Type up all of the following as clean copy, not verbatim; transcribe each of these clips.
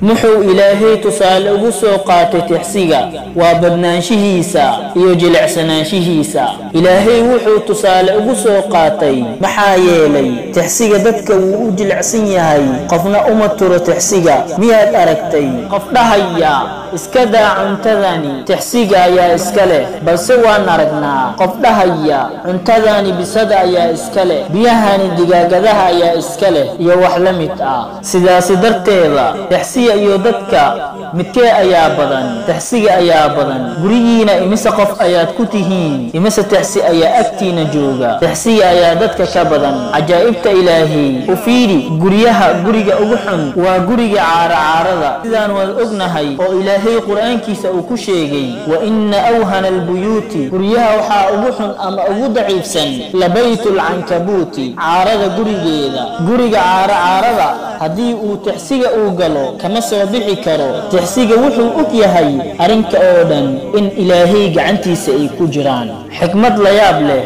muxuu Ilaahay tusaale ugu soo qaatay tixsiga waa badnaanshihiisa iyo jilicsanaanshihiisa. Ilaahay wuxuu tusaale ugu soo qaatay maxaa yeelay tixsiga dadka wuu u jilicsan yahay, qofna uma turo tixsiga. miyaad aragtay qof dhahaya iska daa cuntadani, tixsiga ayaa iska leh, balse waan aragnaa qof dhahaya cuntadani bisada ayaa iska leh, biyahani digaagadaha ayaa iska leh iyo wax la mid ah. sidaas darteeda tixsiga iyo dadka midkee ayaa badan? tixsiga ayaa badan. gurigiina imise qof ayaad ku tihiin? imise tixsi ayaa agtiina jooga? tixsiga ayaa dadka ka badan. cajaa'ibta Ilaahay u fiiri, guriga ugu xun waa guriga caarada. sidaan wada ognahay oo Ilaahay quraankiisa uu ku sheegay, wa inna awhana albuyuti, guriyaha waxaa ugu xun ama ugu daciifsan labaytul cankabuuti, caarada gurigeeda. guriga caarada haddii uu tixsiga uu galo kama soo bixi karo. tixsiga wuxuu og yahay arrinka oo dhan in Ilaahay gacantiisa ay ku jiraan. xikmad la yaab leh,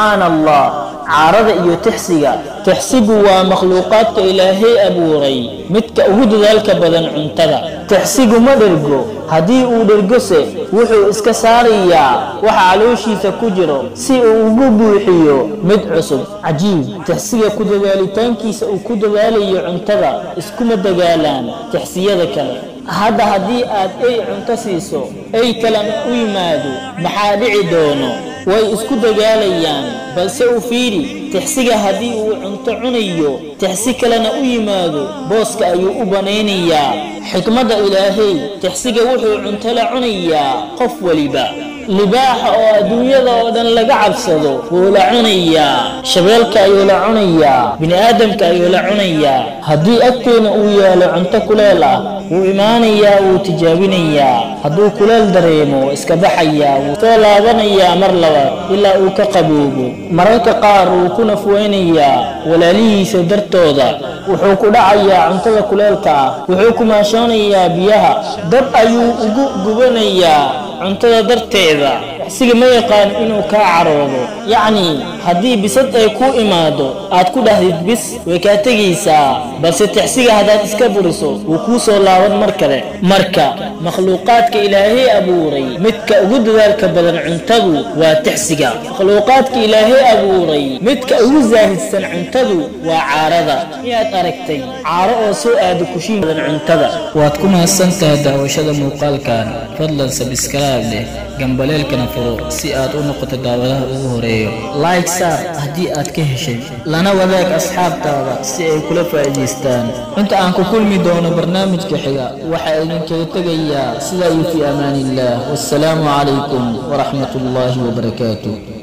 subxaanallah. caarada iyo tixsiga, tixsigu waa makhluuqaadka Ilaahay abuuray midka ugu dadaalka badan cuntada. tixsigu ma dhergo, haddii uu dhergose wuxuu iska saarayaa waxa calooshiisa ku jiro si uu ugu buuxiyo mid cusub. cajiib, tixsiga ku dadaalitaankiisa uu ku dadaalayo cuntada iskuma dagaalaan tixsiyada kale. hadda haddii aad ay cunto siiso ay kalena u yimaado maxaa dhici doono? way isku dagaalayaan. balse u fiiri, tixsiga haddii uu cunto cunayo tixsi kalena u yimaado booska ayuu u banaynayaa. xikmadda Ilaahay, tixsiga wuxuu cunto la cunayaa qof waliba. libaaxa oo adduunyada oo dhan laga cabsado wuu la cunayaa, shabeelka ayuu la cunayaa, bini'aadamka ayuu la cunayaa. haddii agteena uu yaalo cunto kuleel ah wuu imaanayaa, wuu tijaabinayaa. hadduu kuleel dareemo iska baxayaa, wuu soo laabanayaa mar labaad ilaa uu ka qaboobo. mararka qaar wuu ku nafweynayaa walaalihiisa dartooda. wuxuu ku dhacayaa cuntada kuleelka ah, wuxuu ku maashoonayaa biyaha, dab ayuu ugu gubanayaa cuntada darteeda. tixsiga ma yaqaan inuu kaa caroodo. yacni haddii bisad ay ku imaado aad ku dhahdid bis way kaa tegaysaa, balse tixsiga haddaad iska buriso wuu kuu soo laaban mar kale. marka makhluuqaadka Ilaahay abuuray midka ugu dadaalka badan cuntadu waa tixsiga. makhluuqaadka Ilaahay abuuray midka ugu zaahidsan cuntadu waa caarada. miyaad aragtay caaro oo soo aada kushiin badan cuntada? waad ku mahadsantahay daawashada muuqaalkan. fadlan subscribe leh, gambaleelkana furo si aad u noqoto daawadaha ugu horeeyo. like saar haddii aad ka heshay, lana wadaag asxaabtaada si ay kula faa'iidaystaan. inta aan ku kulmi doono barnaamijka xiga waxa idinkaga tegayaa sidaa iyo fi amaanillah. wassalaamu calaykum waraxmatullaahi wabarakaatuh.